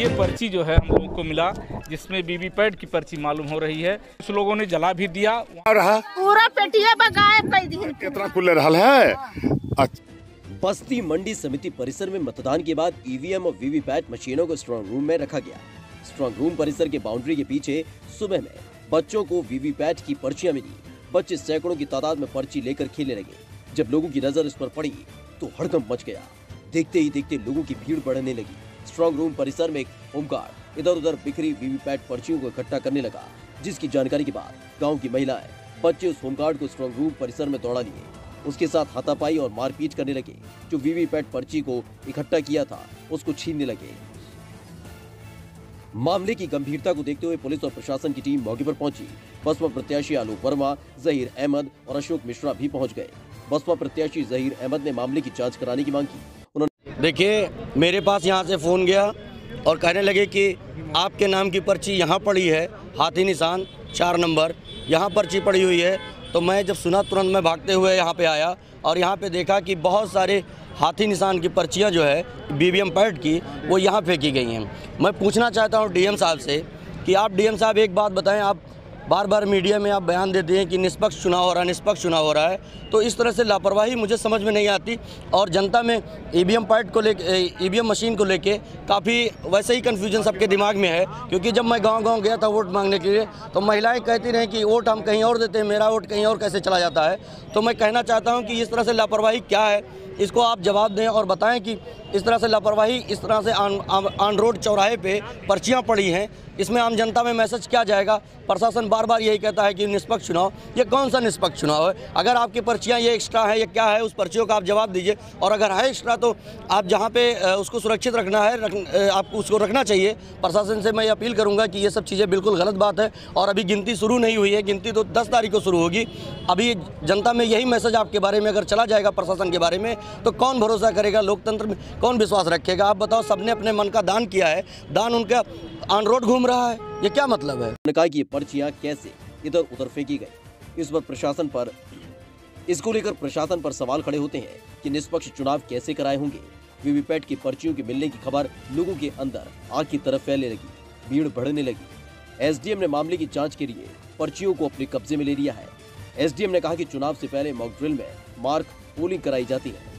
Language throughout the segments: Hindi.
ये पर्ची जो है हम लोगों को मिला, जिसमें वीवीपैट की पर्ची मालूम हो रही है। कुछ लोगों ने जला भी दिया। पूरा पेटिया गायब कर दी। कितना खुले रहा है। बस्ती मंडी समिति परिसर में मतदान के बाद ईवीएम और वीवीपैट मशीनों को स्ट्रांग रूम में रखा गया। स्ट्रांग रूम परिसर के बाउंड्री के पीछे सुबह में बच्चों को वीवीपैट की पर्चियां मिली। बच्चे सैकड़ों की तादाद में पर्ची लेकर खेलने लगे। जब लोगों की नजर इस पर पड़ी तो हड़कंप मच गया। देखते ही देखते लोगों की भीड़ बढ़ने लगी। स्ट्रांग रूम परिसर में एक होमगार्ड इधर उधर बिखरी वीवीपैट पर्चियों को इकट्ठा करने लगा, जिसकी जानकारी के बाद गांव की महिलाएं, बच्चे उस होमगार्ड को स्ट्रांग रूम परिसर में दौड़ा लिए। उसके साथ हाथापाई और मारपीट करने लगे। जो वीवीपैट पर्ची को इकट्ठा किया था उसको छीनने लगे। मामले की गंभीरता को देखते हुए पुलिस और प्रशासन की टीम मौके पर पहुंची। बसपा प्रत्याशी आलोक वर्मा, जहीर अहमद और अशोक मिश्रा भी पहुंच गए। बसपा प्रत्याशी जहीर अहमद ने मामले की जांच कराने की मांग की। उन्होंने देखिए, मेरे पास यहां से फ़ोन गया और कहने लगे कि आपके नाम की पर्ची यहां पड़ी है, हाथी निशान 4 नंबर यहां पर्ची पड़ी हुई है। तो मैं जब सुना तुरंत मैं भागते हुए यहाँ पे आया और यहाँ पे देखा कि बहुत सारे हाथी निशान की पर्चियाँ जो है वीवीपैट की वो यहाँ फेंकी गई हैं। मैं पूछना चाहता हूँ डीएम साहब से कि आप डीएम साहब एक बात बताएं, आप बार बार मीडिया में आप बयान देते हैं कि निष्पक्ष चुनाव हो रहा है, निष्पक्ष चुनाव हो रहा है, तो इस तरह से लापरवाही मुझे समझ में नहीं आती। और जनता में ईवीएम मशीन को लेके काफ़ी वैसे ही कन्फ्यूजन सबके दिमाग में है। क्योंकि जब मैं गांव गया था वोट मांगने के लिए तो महिलाएं कहती रहीं कि वोट हम कहीं और देते हैं, मेरा वोट कहीं और कैसे चला जाता है। तो मैं कहना चाहता हूँ कि इस तरह से लापरवाही क्या है, इसको आप जवाब दें और बताएं कि इस तरह से लापरवाही, इस तरह से ऑन रोड चौराहे पे पर्चियां पड़ी हैं, इसमें आम जनता में मैसेज क्या जाएगा। प्रशासन बार बार यही कहता है कि निष्पक्ष चुनाव, ये कौन सा निष्पक्ष चुनाव है? अगर आपकी पर्चियां ये एक्स्ट्रा है, ये क्या है, उस पर्चियों का आप जवाब दीजिए। और अगर है एक्स्ट्रा तो आप जहां पे उसको सुरक्षित रखना है आपको उसको रखना चाहिए। प्रशासन से मैं अपील करूंगा कि ये सब चीज़ें बिल्कुल गलत बात है। और अभी गिनती शुरू नहीं हुई है, गिनती तो 10 तारीख को शुरू होगी। अभी जनता में यही मैसेज आपके बारे में अगर चला जाएगा प्रशासन के बारे में तो कौन भरोसा करेगा, लोकतंत्र में कौन विश्वास रखेगा? आप बताओ, सबने अपने मन का दान किया है, दान उनका ऑन रोड घूम रहा है, ये क्या मतलब है? उन्होंने कहा कि ये पर्चियां कैसे इधर उधर फेंकी गई। इसको लेकर प्रशासन पर सवाल खड़े होते हैं कि निष्पक्ष चुनाव कैसे कराए होंगे। वीवीपैट की पर्चियों के मिलने की खबर लोगों के अंदर आग की तरफ फैलने लगी, भीड़ बढ़ने लगी। एसडीएम ने मामले की जांच के लिए पर्चियों को अपने कब्जे में ले लिया है। एसडीएम ने कहा कि चुनाव से पहले मॉक ड्रिल में मार्क पोलिंग कराई जाती है,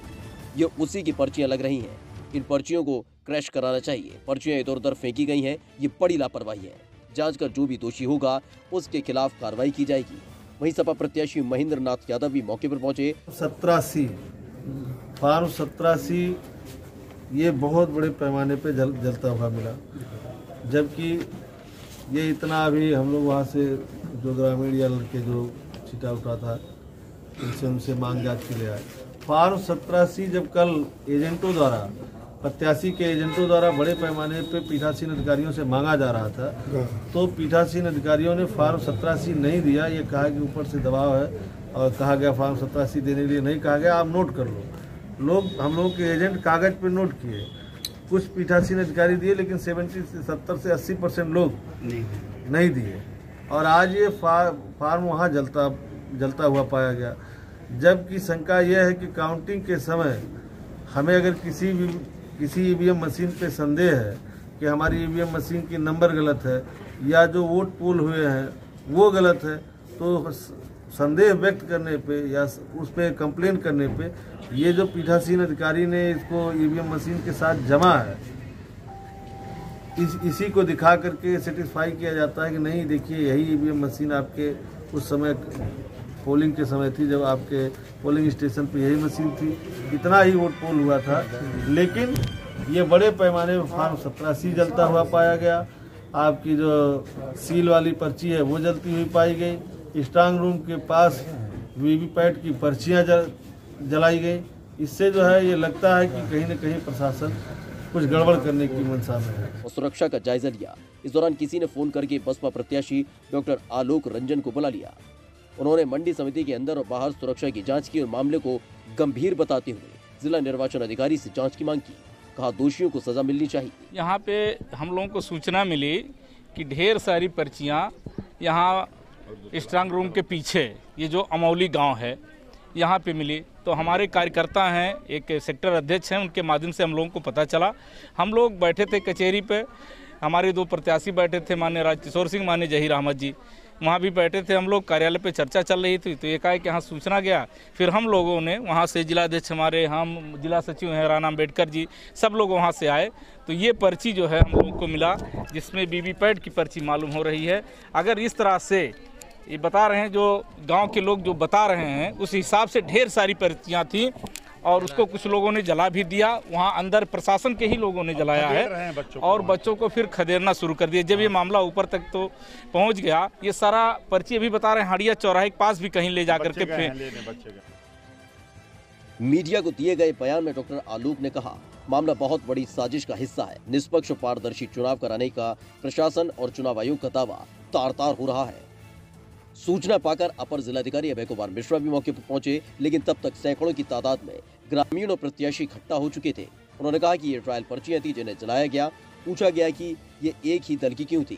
ये उसी की पर्चियां लग रही हैं। इन पर्चियों को क्रैश कराना चाहिए। पर्चियां इधर उधर फेंकी गई हैं, ये बड़ी लापरवाही है। जांच कर जो भी दोषी होगा उसके खिलाफ कार्रवाई की जाएगी। वहीं सपा प्रत्याशी महेंद्र नाथ यादव भी मौके पर पहुंचे। 87 फार्म 87 ये बहुत बड़े पैमाने पे जलता हुआ मिला, जबकि ये इतना अभी हम लोग वहाँ से जो ग्रामीण या लड़के जो छिटा उठा था उनसे मांग जांच के लिए आए। फार्म 87 जब कल एजेंटों द्वारा, प्रत्याशी के एजेंटों द्वारा बड़े पैमाने पे पीठासीन अधिकारियों से मांगा जा रहा था, तो पीठासीन अधिकारियों ने फार्म 87 नहीं दिया। ये कहा कि ऊपर से दबाव है और कहा गया फार्म 87 देने के लिए नहीं कहा गया, आप नोट कर लो। हम लोग के एजेंट कागज पे नोट किए, कुछ पीठासीन अधिकारी दिए, लेकिन 70 से 80% लोग नहीं दिए। और आज ये फार्म वहाँ जलता हुआ पाया गया। जबकि शंका यह है कि काउंटिंग के समय हमें अगर किसी ईवीएम मशीन पे संदेह है कि हमारी ईवीएम मशीन की नंबर गलत है या जो वोट पोल हुए हैं वो गलत है, तो संदेह व्यक्त करने पे या उस पर कंप्लेन करने पे ये जो पीठासीन अधिकारी ने इसको ईवीएम मशीन के साथ जमा है, इसी को दिखा करके सेटिस्फाई किया जाता है कि नहीं, देखिए यही ईवीएम मशीन आपके उस समय पोलिंग के समय थी, जब आपके पोलिंग स्टेशन पे यही मशीन थी, इतना ही वोट पोल हुआ था। लेकिन ये बड़े पैमाने पर फार्म 87 जलता हुआ पाया गया। आपकी जो सील वाली पर्ची है वो जलती हुई पाई गई। स्ट्रांग रूम के पास वीवीपैट की पर्चियां जलाई गई। इससे जो है ये लगता है कि कहीं न कहीं प्रशासन कुछ गड़बड़ करने की मंशा में है। सुरक्षा का जायजा लिया। इस दौरान किसी ने फोन करके बसपा प्रत्याशी डॉक्टर आलोक रंजन को बुला लिया। उन्होंने मंडी समिति के अंदर और बाहर सुरक्षा की जांच की और मामले को गंभीर बताते हुए जिला निर्वाचन अधिकारी से जांच की मांग की। कहा दोषियों को सजा मिलनी चाहिए। यहाँ पे हम लोगों को सूचना मिली कि ढेर सारी पर्चियाँ यहाँ स्ट्रांग रूम के पीछे, ये जो अमौली गांव है, यहाँ पे मिली। तो हमारे कार्यकर्ता हैं, एक सेक्टर अध्यक्ष हैं, उनके माध्यम से हम लोगों को पता चला। हम लोग बैठे थे कचहरी पे, हमारे 2 प्रत्याशी बैठे थे, माननीय राजकिशोर सिंह, माननीय जहीर अहमद जी वहाँ भी बैठे थे। हम लोग कार्यालय पे चर्चा चल रही थी, तो एकाएक यहाँ सूचना गया। फिर हम लोगों ने वहाँ से जिलाध्यक्ष हमारे, हम जिला सचिव हैं राना अम्बेडकर जी, सब लोग वहाँ से आए। तो ये पर्ची जो है हम लोगों को मिला, जिसमें वीवीपैट की पर्ची मालूम हो रही है। अगर इस तरह से ये बता रहे हैं, जो गांव के लोग जो बता रहे हैं, उस हिसाब से ढेर सारी पर्चियां थी और उसको कुछ लोगों ने जला भी दिया। वहां अंदर प्रशासन के ही लोगों ने जलाया है और बच्चों को फिर खदेड़ना शुरू कर दिया। जब ये मामला ऊपर तक तो पहुंच गया, ये सारा पर्ची अभी बता रहे हैं हाड़िया चौराहे के पास भी कहीं ले जाकर के फिर। मीडिया को दिए गए बयान में डॉक्टर आलोक ने कहा, मामला बहुत बड़ी साजिश का हिस्सा है। निष्पक्ष और पारदर्शी चुनाव कराने का प्रशासन और चुनाव आयोग का दावा तार-तार हो रहा है। सूचना पाकर अपर जिलाधिकारी अभय कुमार मिश्रा भी मौके पर पहुंचे, लेकिन तब तक सैकड़ों की तादाद में ग्रामीण और प्रत्याशी इकट्ठा हो चुके थे। उन्होंने कहा कि ये ट्रायल पर्चियां थी जिन्हें जलाया गया। पूछा गया कि ये एक ही दल की क्यों थी,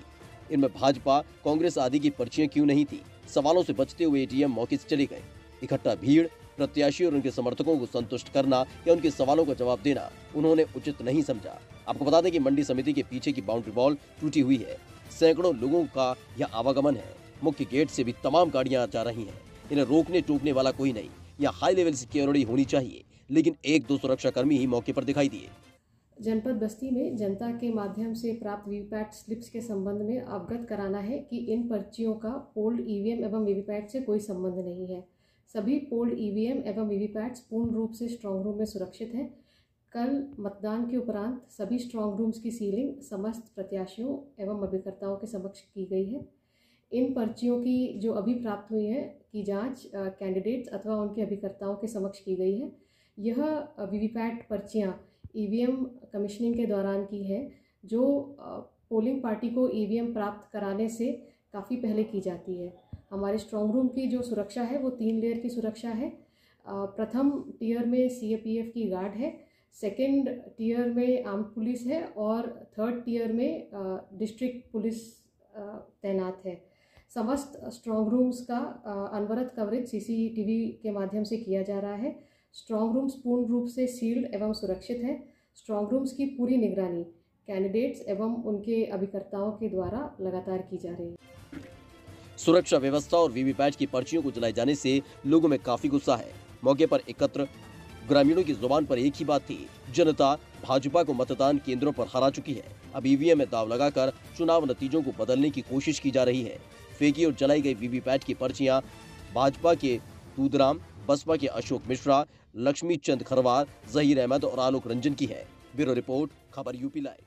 इनमें भाजपा, कांग्रेस आदि की पर्चियां क्यों नहीं थी। सवालों से बचते हुए एडीएम मौके से चले गए। इकट्ठा भीड़, प्रत्याशी और उनके समर्थकों को संतुष्ट करना या उनके सवालों का जवाब देना उन्होंने उचित नहीं समझा। आपको बता दें कि मंडी समिति के पीछे की बाउंड्री वॉल टूटी हुई है। सैकड़ों लोगों का यह आवागमन है। मुख्य गेट से भी तमाम गाड़ियां जा रही हैं। इन्हें रोकने टोकने वाला कोई नहीं। यहाँ हाई लेवल सिक्योरिटी होनी चाहिए, लेकिन 1-2 सुरक्षाकर्मी ही मौके पर दिखाई दिए। जनपद बस्ती में जनता के माध्यम से प्राप्त वीवीपैट स्लिप्स के संबंध में अवगत कराना है कि इन पर्चियों का पोल्ड ईवीएम एवं वीवीपैट से कोई संबंध नहीं है। सभी पोल्ड ईवीएम एवं वीवीपैट्स पूर्ण रूप से स्ट्रांग रूम में सुरक्षित हैं। कल मतदान के उपरांत सभी स्ट्रांग रूम्स की सीलिंग समस्त प्रत्याशियों एवं अभिकर्ताओं के समक्ष की गई है। इन पर्चियों की जो अभी प्राप्त हुई है की जांच कैंडिडेट्स अथवा उनके अभिकर्ताओं के समक्ष की गई है। यह वीवीपैट पर्चियां ईवीएम कमीशनिंग के दौरान की है, जो पोलिंग पार्टी को ईवीएम प्राप्त कराने से काफ़ी पहले की जाती है। हमारे स्ट्रांग रूम की जो सुरक्षा है वो 3 लेयर की सुरक्षा है। प्रथम टियर में सीएपीएफ की गार्ड है, सेकेंड टियर में आर्म्ड पुलिस है और थर्ड टियर में डिस्ट्रिक्ट पुलिस तैनात है। समस्त स्ट्रांग रूम्स का अनवरत कवरेज सीसीटीवी के माध्यम से किया जा रहा है। स्ट्रांग रूम्स पूर्ण रूप से सील्ड एवं सुरक्षित है। स्ट्रांग रूम्स की पूरी निगरानी कैंडिडेट्स एवं उनके अभिकर्ताओं के द्वारा लगातार की जा रही है। सुरक्षा व्यवस्था और वीवीपैट की पर्चियों को जलाए जाने से लोगों में काफी गुस्सा है। मौके पर एकत्र ग्रामीणों की जुबान पर एक ही बात थी, जनता भाजपा को मतदान केंद्रों पर हरा चुकी है। अब ईवीएम में दाव लगाकर चुनाव नतीजों को बदलने की कोशिश की जा रही है। फेंकी और जलाई गई वीवीपैट की पर्चियां भाजपा के दूधराम, बसपा के अशोक मिश्रा, लक्ष्मी चंद खरवार, जहीर अहमद और आलोक रंजन की है। ब्यूरो रिपोर्ट, खबर यूपी लाइव।